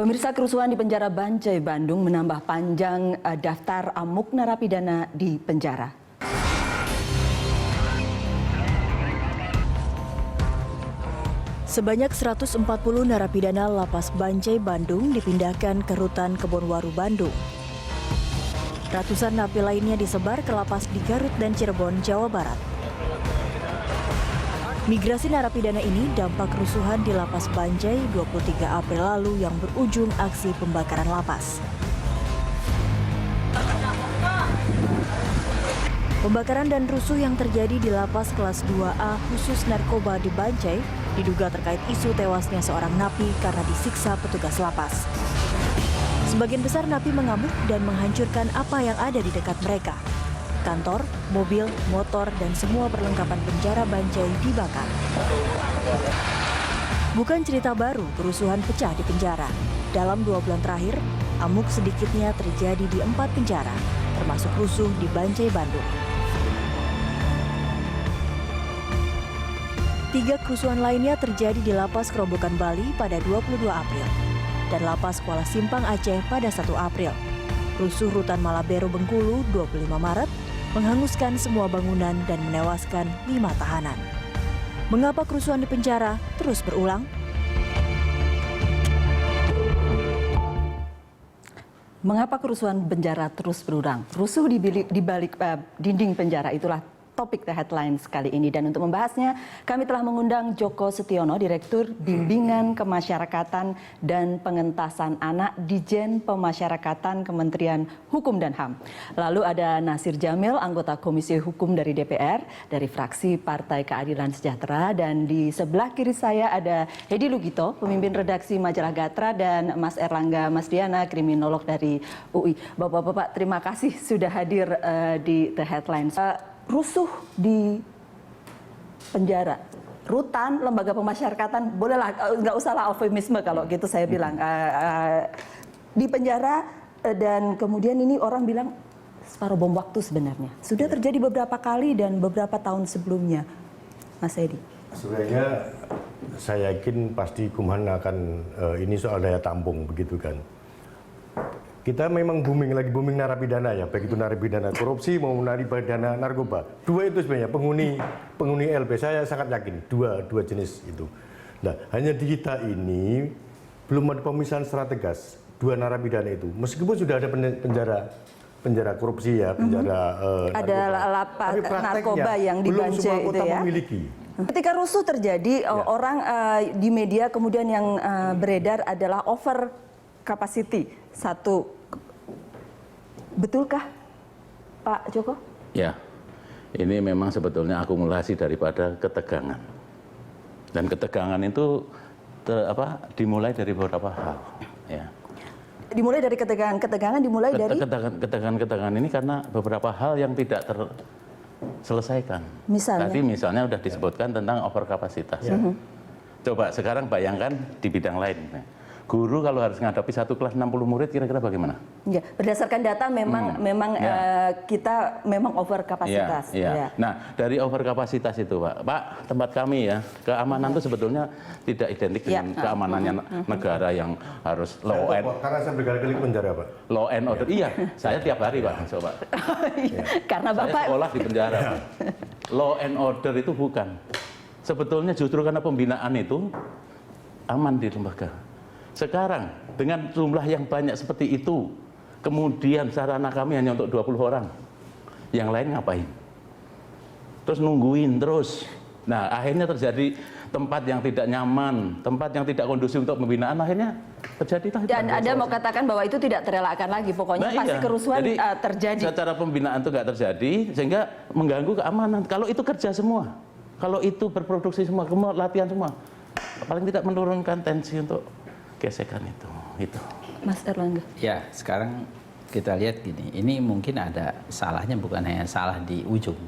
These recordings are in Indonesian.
Pemirsa, kerusuhan di penjara Bancai, Bandung menambah panjang daftar amuk narapidana di penjara. Sebanyak 140 narapidana Lapas Bancai, Bandung dipindahkan ke Rutan Kebonwaru, Bandung. Ratusan napi lainnya disebar ke lapas di Garut dan Cirebon, Jawa Barat. Migrasi narapidana ini dampak kerusuhan di Lapas Bancai 23 April lalu yang berujung aksi pembakaran lapas. Pembakaran dan rusuh yang terjadi di lapas kelas 2A khusus narkoba di Bancai diduga terkait isu tewasnya seorang napi karena disiksa petugas lapas. Sebagian besar napi mengamuk dan menghancurkan apa yang ada di dekat mereka. Kantor, mobil, motor, dan semua perlengkapan penjara Bancai dibakar. Bukan cerita baru kerusuhan pecah di penjara. Dalam 2 bulan terakhir, amuk sedikitnya terjadi di 4 penjara, termasuk rusuh di Bancai, Bandung. 3 kerusuhan lainnya terjadi di Lapas Kerobokan Bali pada 22 April dan Lapas Kuala Simpang Aceh pada 1 April. Rusuh Rutan Malabero Bengkulu 25 Maret menghanguskan semua bangunan dan menewaskan 5 tahanan. Mengapa kerusuhan di penjara terus berulang? Mengapa kerusuhan penjara terus berulang? Rusuh di balik dinding penjara itulah topik The Headlines kali ini. Dan untuk membahasnya, kami telah mengundang Joko Setiono, Direktur Bimbingan Kemasyarakatan dan Pengentasan Anak Dijen Pemasyarakatan Kementerian Hukum dan HAM. Lalu ada Nasir Jamil, anggota Komisi Hukum dari DPR, dari fraksi Partai Keadilan Sejahtera. Dan di sebelah kiri saya ada Hedi Lugito, pemimpin redaksi Majalah Gatra, dan Mas Erlangga Masdiana, kriminolog dari UI. Bapak-bapak, terima kasih sudah hadir di The Headlines. Rusuh di penjara, rutan, lembaga pemasyarakatan, bolehlah, nggak usahlah eufemisme kalau gitu saya bilang. Di penjara dan kemudian ini orang bilang separuh bom waktu sebenarnya. Sudah terjadi beberapa kali dan beberapa tahun sebelumnya, Mas Edi. Sebenarnya saya yakin pasti Kumhan akan ini soal daya tampung begitu kan. Kita memang lagi booming narapidana ya, baik itu narapidana korupsi maupun narapidana narkoba. 2 itu sebenarnya penghuni LP, saya sangat yakin dua jenis itu. Nah, hanya di kita ini belum ada pemisahan secara tegas 2 narapidana itu. Meskipun sudah ada penjara korupsi ya, penjara ada lapas narkoba yang di Bancai itu ya. Memiliki. Ketika rusuh terjadi, orang di media kemudian yang beredar adalah over capacity. Betulkah, Pak Joko? Ya, ini memang sebetulnya akumulasi daripada ketegangan. Dan ketegangan itu dimulai dari beberapa hal. Ya. Dimulai dari ketegangan dimulai dari? Ketegangan ini karena beberapa hal yang tidak terselesaikan. Misalnya? Tadi misalnya sudah disebutkan tentang overkapasitas. Ya. Coba sekarang bayangkan di bidang lain. Guru kalau harus menghadapi 1 kelas 60 murid kira-kira bagaimana? Ya, berdasarkan data memang kita memang over kapasitas. Ya. Nah, dari over kapasitas itu, Pak, tempat kami ya, keamanan itu sebetulnya tidak identik dengan keamanannya negara yang harus law and order. Karena saya berkali-kali ke penjara, Pak. Law and order. Iya, saya tiap hari, Pak, coba. Karena Bapak saya sekolah di penjara, Pak. Law and order itu bukan. Sebetulnya justru karena pembinaan itu aman di lembaga. Sekarang dengan jumlah yang banyak seperti itu, kemudian sarana kami hanya untuk 20 orang, yang lain ngapain? Terus nungguin terus. Nah, akhirnya terjadi tempat yang tidak nyaman, tempat yang tidak kondusif untuk pembinaan, akhirnya terjadi. Dan Anda mau katakan bahwa itu tidak terelakkan lagi, pokoknya pasti kerusuhan terjadi. Secara pembinaan itu nggak terjadi, sehingga mengganggu keamanan. Kalau itu kerja semua, kalau itu berproduksi semua, latihan semua, paling tidak menurunkan tensi untuk gesekan itu. Mas Erlangga. Ya, sekarang kita lihat gini, ini mungkin ada salahnya, bukan hanya salah di ujung.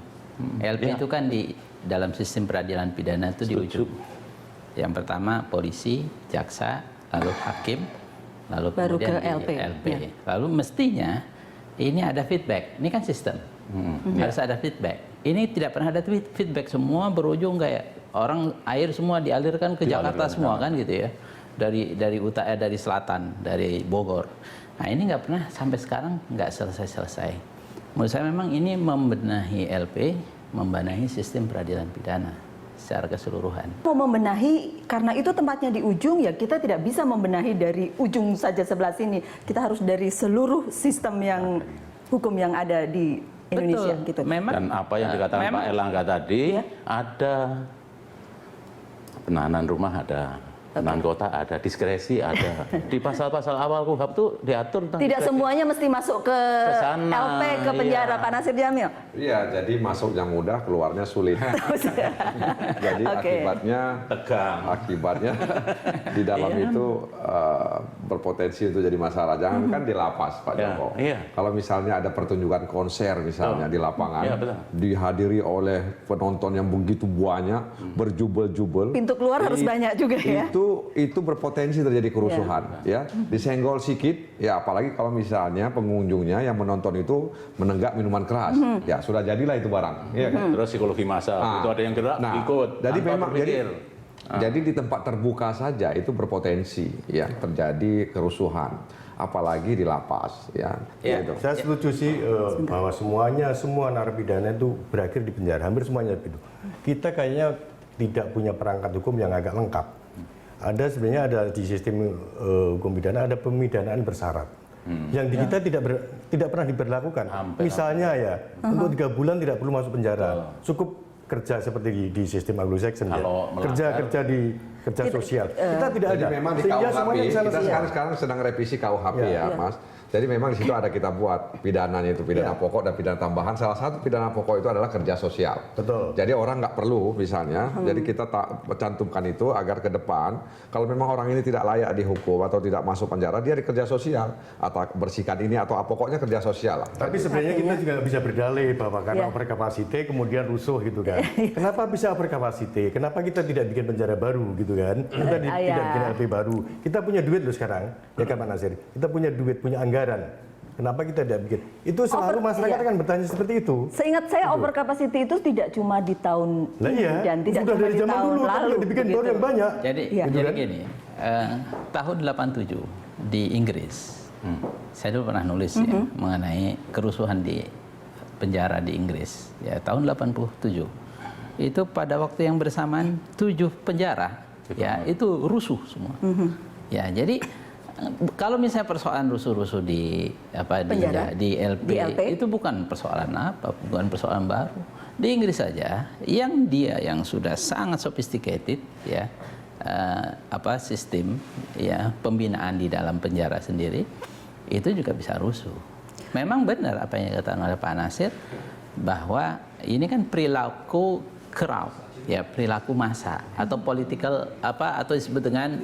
LP itu kan di dalam sistem peradilan pidana itu di ujung. Yang pertama polisi, jaksa, lalu hakim, lalu baru kemudian ke LP. Ya. Lalu mestinya ini ada feedback. Ini kan sistem. Harus ada feedback. Ini tidak pernah ada feedback, semua berujung kayak orang air semua dialirkan ke Jakarta semua kan gitu ya. dari selatan, dari Bogor. Nah ini nggak pernah sampai sekarang nggak selesai. Menurut saya memang ini membenahi LP, membenahi sistem peradilan pidana secara keseluruhan. Mau membenahi, karena itu tempatnya di ujung, ya kita tidak bisa membenahi dari ujung saja sebelah sini. Kita harus dari seluruh sistem yang hukum yang ada di Indonesia. Betul. Gitu. Memang, Dan apa yang dikatakan Pak Erlangga tadi, Iya. ada penahanan rumah, ada penahanan kota, ada diskresi, ada di pasal-pasal awal KUHP itu diatur tentang Tidak diskresi. semuanya mesti masuk ke sana, LP, ke penjara, iya. Pak Nasir Jamil. Iya, jadi masuknya mudah, keluarnya sulit. Jadi Oke. akibatnya di dalam itu berpotensi untuk jadi masalah. Jangankan di lapas, Pak Ya, Joko. iya. Kalau misalnya ada pertunjukan konser misalnya di lapangan, Iya, betul. dihadiri oleh penonton yang begitu banyak, berjubel-jubel. Pintu keluar harus banyak juga ya. Itu berpotensi terjadi kerusuhan, ya. Disenggol sedikit, ya apalagi kalau misalnya pengunjungnya yang menonton itu menenggak minuman keras, ya sudah jadilah itu barang, ya kan? Terus psikologi massa, Ah. itu ada yang gerak, Nah, ikut. jadi tanpa memang berpikir. jadi di tempat terbuka saja itu berpotensi ya terjadi kerusuhan, apalagi di lapas, ya. Ya. Gitu. Saya setuju sih bahwa semua narapidana itu berakhir di penjara, hampir semuanya begitu. Kita kayaknya tidak punya perangkat hukum yang agak lengkap. Ada sebenarnya ada di sistem hukum pidana ada pemidanaan bersyarat. Yang di kita tidak pernah diberlakukan. Misalnya ya, untuk 3 bulan tidak perlu masuk penjara. Cukup kerja seperti di sistem Anglo-Saxon ya. Kalau melanggar- Kerja di kerja sosial. Kita tidak Jadi ada. memang di Sehingga KUHP, semuanya bisa kita selesai. sekarang sedang revisi KUHP Ya. ya, Mas. Jadi memang di situ ada kita buat pidananya itu pidana pokok dan pidana tambahan. Salah satu pidana pokok itu adalah kerja sosial. Betul. Jadi orang nggak perlu misalnya. Jadi kita tak cantumkan itu agar ke depan kalau memang orang ini tidak layak dihukum atau tidak masuk penjara, dia di kerja sosial atau bersihkan ini atau pokoknya kerja sosial lah. Tapi sebenarnya kita juga nggak bisa berdalih bahwa karena Ya. overcapacity kemudian rusuh gitu kan. Kenapa bisa overcapacity? Kenapa kita tidak bikin penjara baru gitu kan? Kita tidak bikin LP baru. Kita punya duit loh sekarang, ya kan Pak Nasir? Kita punya duit, punya anggaran. Kenapa kita tidak bikin? Itu selalu masyarakat akan bertanya seperti itu. Seingat saya overcapacity itu tidak cuma di tahun Lah iya, dan tidak sudah cuma dari di zaman tahun dulu, tapi lalu. dibikin baru begitu. yang banyak. Jadi, Iya. jadi gini, tahun 87 di Inggris, saya dulu pernah nulis ya mengenai kerusuhan di penjara di Inggris. Ya tahun 87 itu pada waktu yang bersamaan 7 penjara, ya itu rusuh semua. Ya jadi kalau misalnya persoalan rusuh-rusuh di Penjara? di LP, Di LP? itu bukan persoalan apa, bukan persoalan baru. Di Inggris saja, yang sudah sangat sophisticated ya, sistem ya pembinaan di dalam penjara sendiri itu juga bisa rusuh. Memang benar apa yang dikatakan oleh Pak Nasir bahwa ini kan perilaku crowd ya, perilaku massa atau political atau disebut dengan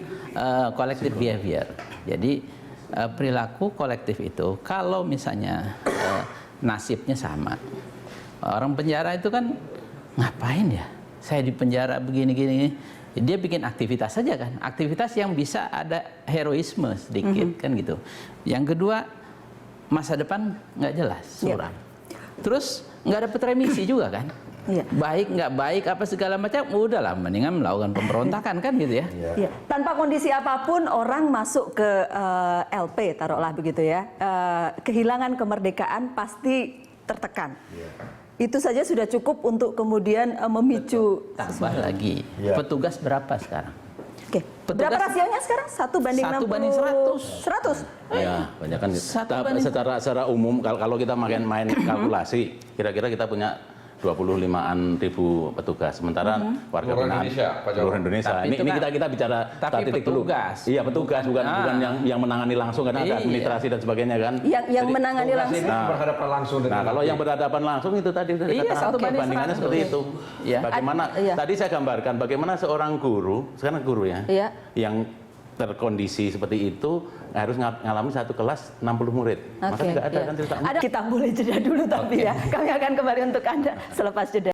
collective behavior. Jadi perilaku kolektif itu kalau misalnya nasibnya sama. Orang penjara itu kan ngapain ya? Saya di penjara begini-gini. Dia bikin aktivitas saja kan. Aktivitas yang bisa ada heroisme sedikit kan gitu. Yang kedua, masa depan nggak jelas, suram. Terus nggak dapat remisi juga kan. Iya. Baik nggak baik apa segala macam, udahlah mendingan melakukan pemberontakan kan gitu ya. Ya, tanpa kondisi apapun orang masuk ke LP, taruhlah begitu ya, kehilangan kemerdekaan pasti tertekan. Itu saja sudah cukup untuk kemudian memicu. Tambah lagi, Ya. petugas berapa sekarang? Oke, Petugas- berapa rasionya sekarang? 1 banding 1 60? banding 100. 100? Ya, banyak kan. Satu banding- Secara umum kalau kita main kalkulasi, kira-kira kita punya 25-an ribu petugas. Sementara warga Seluruh binaan Indonesia, Pak Joko. seluruh Indonesia. Tapi Ini itu kan- kita bicara tapi statistik dulu. petugas. Iya, petugas bukan yang menangani langsung karena ada Iya. administrasi dan sebagainya kan. Yang Jadi, menangani Tugas langsung. ini berhadapan langsung dengan Nah, kalau yang berhadapan langsung itu tadi udah Iya, dikatakan. 1 banding Perbandingannya 100. seperti itu. Iya. Bagaimana Iya. tadi saya gambarkan bagaimana seorang guru, sekarang guru ya, Iya. yang terkondisi seperti itu harus ngalami satu kelas 60 murid. Maka Oke, tidak ada iya. kan cerita. Kita boleh jeda dulu tapi ya. Kami akan kembali untuk Anda selepas jeda.